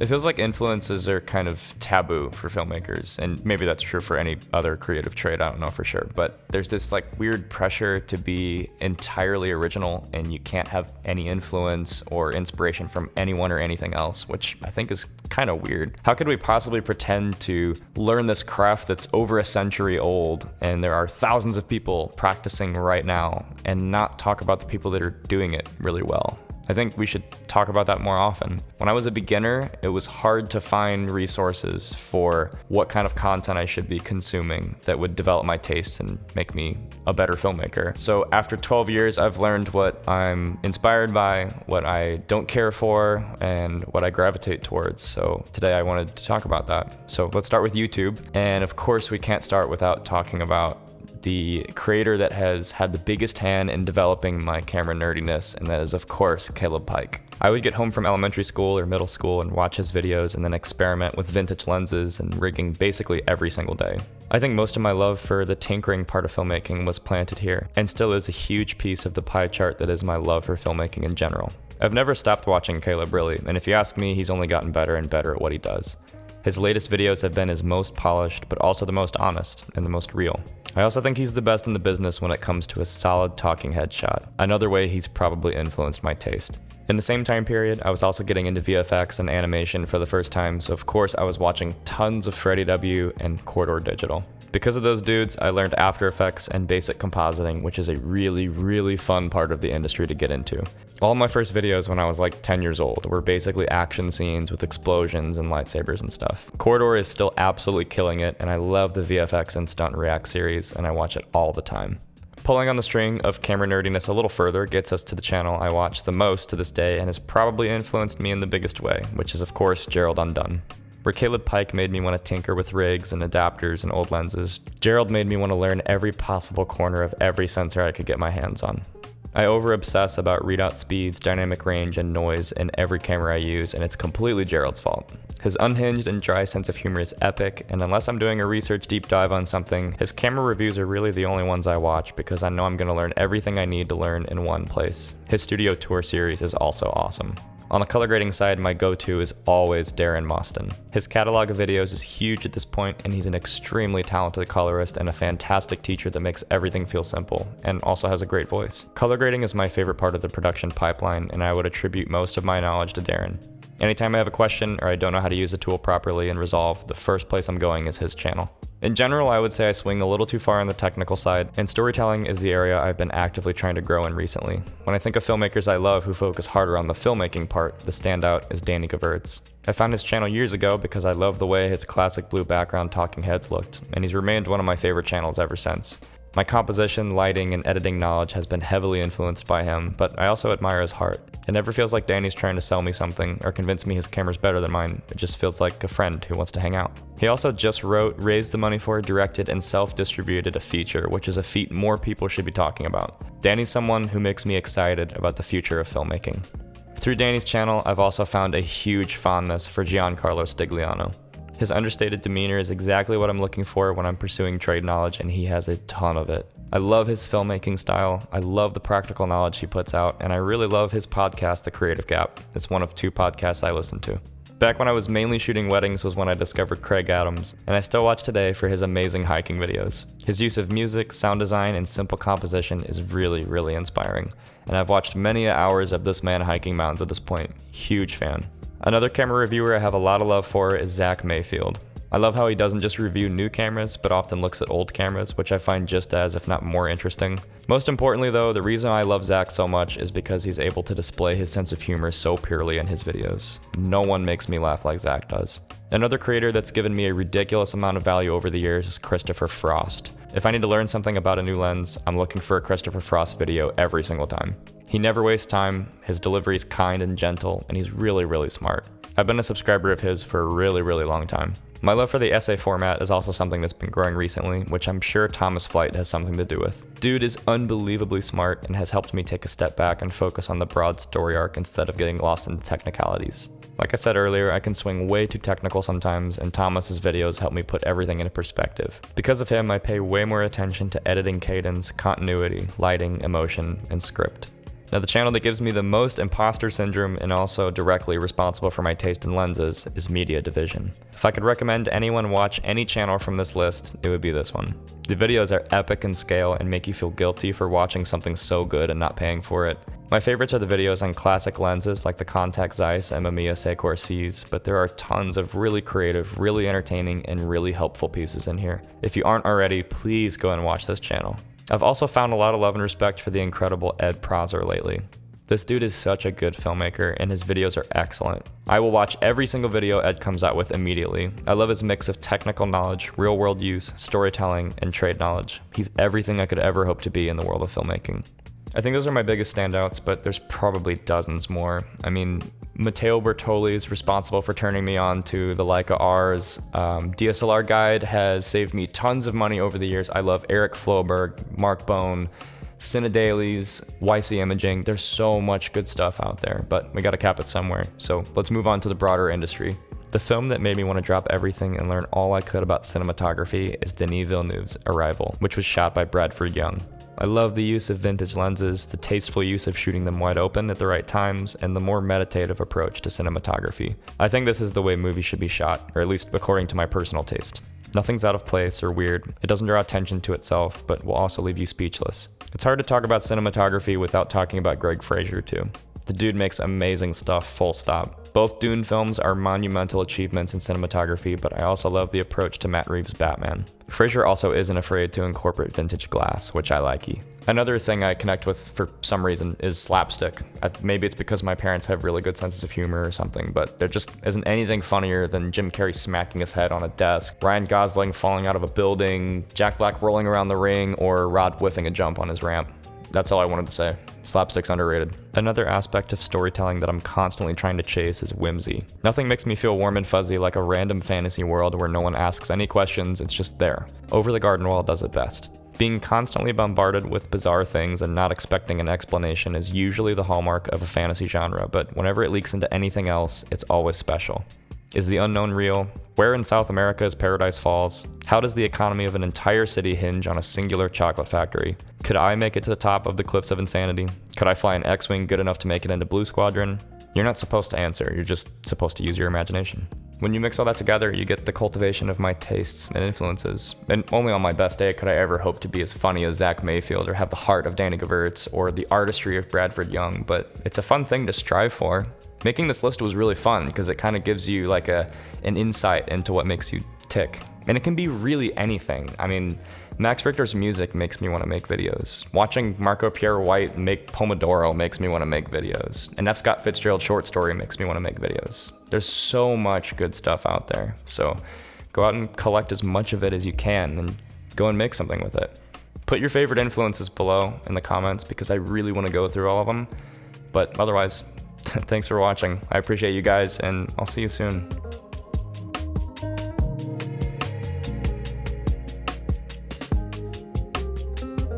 It feels like influences are kind of taboo for filmmakers, and maybe that's true for any other creative trade, I don't know for sure, but there's this like weird pressure to be entirely original, and you can't have any influence or inspiration from anyone or anything else, which I think is kind of weird. How could we possibly pretend to learn this craft that's over a century old, and there are thousands of people practicing right now, and not talk about the people that are doing it really well? I think we should talk about that more often. When I was a beginner, it was hard to find resources for what kind of content I should be consuming that would develop my taste and make me a better filmmaker. So after 12 years, I've learned what I'm inspired by, what I don't care for, and what I gravitate towards. So today I wanted to talk about that. So let's start with YouTube. And of course, we can't start without talking about the creator that has had the biggest hand in developing my camera nerdiness, and that is, of course, Caleb Pike. I would get home from elementary school or middle school and watch his videos and then experiment with vintage lenses and rigging basically every single day. I think most of my love for the tinkering part of filmmaking was planted here, and still is a huge piece of the pie chart that is my love for filmmaking in general. I've never stopped watching Caleb really, and if you ask me, he's only gotten better and better at what he does. His latest videos have been his most polished, but also the most honest and the most real. I also think he's the best in the business when it comes to a solid talking head shot, another way he's probably influenced my taste. In the same time period, I was also getting into VFX and animation for the first time, so of course I was watching tons of FreddieW and Corridor Digital. Because of those dudes, I learned After Effects and basic compositing, which is a really fun part of the industry to get into. All my first videos when I was like 10 years old were basically action scenes with explosions and lightsabers and stuff. Corridor is still absolutely killing it, and I love the VFX and Stunt React series, and I watch it all the time. Pulling on the string of camera nerdiness a little further gets us to the channel I watch the most to this day and has probably influenced me in the biggest way, which is of course Gerald Undone. Where Caleb Pike made me want to tinker with rigs and adapters and old lenses, Gerald made me want to learn every possible corner of every sensor I could get my hands on. I over-obsess about readout speeds, dynamic range, and noise in every camera I use, and it's completely Gerald's fault. His unhinged and dry sense of humor is epic, and unless I'm doing a research deep dive on something, his camera reviews are really the only ones I watch because I know I'm going to learn everything I need to learn in one place. His studio tour series is also awesome. On the color grading side, my go-to is always Darren Mostyn. His catalog of videos is huge at this point, and he's an extremely talented colorist and a fantastic teacher that makes everything feel simple, and also has a great voice. Color grading is my favorite part of the production pipeline, and I would attribute most of my knowledge to Darren. Anytime I have a question or I don't know how to use a tool properly in Resolve, the first place I'm going is his channel. In general, I would say I swing a little too far on the technical side, and storytelling is the area I've been actively trying to grow in recently. When I think of filmmakers I love who focus harder on the filmmaking part, the standout is Denis Gevirtz. I found his channel years ago because I love the way his classic blue background talking heads looked, and he's remained one of my favorite channels ever since. My composition, lighting, and editing knowledge has been heavily influenced by him, but I also admire his heart. It never feels like Danny's trying to sell me something or convince me his camera's better than mine. It just feels like a friend who wants to hang out. He also just wrote, raised the money for, directed, and self-distributed a feature, which is a feat more people should be talking about. Danny's someone who makes me excited about the future of filmmaking. Through Danny's channel, I've also found a huge fondness for Carlo Stigliano. His understated demeanor is exactly what I'm looking for when I'm pursuing trade knowledge, and he has a ton of it. I love his filmmaking style, I love the practical knowledge he puts out, and I really love his podcast, The Creative Gap. It's one of 2 podcasts I listen to. Back when I was mainly shooting weddings was when I discovered Kraig Adams, and I still watch today for his amazing hiking videos. His use of music, sound design, and simple composition is really inspiring, and I've watched many hours of this man hiking mountains at this point. Huge fan. Another camera reviewer I have a lot of love for is Mayfield. I love how he doesn't just review new cameras, but often looks at old cameras, which I find just as, if not more interesting. Most importantly though, the reason I love Zach so much is because he's able to display his sense of humor so purely in his videos. No one makes me laugh like Zach does. Another creator that's given me a ridiculous amount of value over the years is Christopher Frost. If I need to learn something about a new lens, I'm looking for a Christopher Frost video every single time. He never wastes time, his delivery is kind and gentle, and he's really smart. I've been a subscriber of his for a really long time. My love for the essay format is also something that's been growing recently, which I'm sure Thomas Flight has something to do with. Dude is unbelievably smart and has helped me take a step back and focus on the broad story arc instead of getting lost in the technicalities. Like I said earlier, I can swing way too technical sometimes, and Thomas's videos help me put everything into perspective. Because of him, I pay way more attention to editing cadence, continuity, lighting, emotion, and script. Now, the channel that gives me the most imposter syndrome and also directly responsible for my taste in lenses is Media Division. If I could recommend anyone watch any channel from this list, it would be this one. The videos are epic in scale and make you feel guilty for watching something so good and not paying for it. My favorites are the videos on classic lenses like the Contax Zeiss and Mamiya Secor Cs, but there are tons of really creative, really entertaining, and really helpful pieces in here. If you aren't already, please go and watch this channel. I've also found a lot of love and respect for the incredible Ed Prosser lately. This dude is such a good filmmaker and his videos are excellent. I will watch every single video Ed comes out with immediately. I love his mix of technical knowledge, real world use, storytelling, and trade knowledge. He's everything I could ever hope to be in the world of filmmaking. I think those are my biggest standouts, but there's probably dozens more. I mean, Matteo Bertoli is responsible for turning me on to the Leica R's. DSLR Guide has saved me tons of money over the years. I love Eric Floberg, Mark Bone, Cine Dailies, YCImaging. There's so much good stuff out there, but we gotta cap it somewhere. So let's move on to the broader industry. The film that made me want to drop everything and learn all I could about cinematography is Denis Villeneuve's Arrival, which was shot by Bradford Young. I love the use of vintage lenses, the tasteful use of shooting them wide open at the right times, and the more meditative approach to cinematography. I think this is the way movies should be shot, or at least according to my personal taste. Nothing's out of place or weird. It doesn't draw attention to itself, but will also leave you speechless. It's hard to talk about cinematography without talking about Greig Fraser too. The dude makes amazing stuff, full stop. Both Dune films are monumental achievements in cinematography, but I also love the approach to Matt Reeves' Batman. Fraser also isn't afraid to incorporate vintage glass, which I likey. Another thing I connect with for some reason is slapstick. Maybe it's because my parents have really good senses of humor or something, but there just isn't anything funnier than Jim Carrey smacking his head on a desk, Ryan Gosling falling out of a building, Jack Black rolling around the ring, or Rod whiffing a jump on his ramp. That's all I wanted to say. Slapstick's underrated. Another aspect of storytelling that I'm constantly trying to chase is whimsy. Nothing makes me feel warm and fuzzy like a random fantasy world where no one asks any questions, it's just there. Over the Garden Wall does it best. Being constantly bombarded with bizarre things and not expecting an explanation is usually the hallmark of a fantasy genre, but whenever it leaks into anything else, it's always special. Is the unknown real? Where in South America is Paradise Falls? How does the economy of an entire city hinge on a singular chocolate factory? Could I make it to the top of the cliffs of insanity? Could I fly an X-Wing good enough to make it into Blue Squadron? You're not supposed to answer, you're just supposed to use your imagination. When you mix all that together, you get the cultivation of my tastes and influences. And only on my best day could I ever hope to be as funny as Zach Mayfield or have the heart of Danny Gevirtz or the artistry of Bradford Young, but it's a fun thing to strive for. Making this list was really fun because it kind of gives you like an insight into what makes you tick. And it can be really anything. I mean, Max Richter's music makes me want to make videos. Watching Marco Pierre White make Pomodoro makes me want to make videos. And F. Scott Fitzgerald short story makes me want to make videos. There's so much good stuff out there. So go out and collect as much of it as you can and go and make something with it. Put your favorite influences below in the comments because I really want to go through all of them. But otherwise, thanks for watching. I appreciate you guys and I'll see you soon.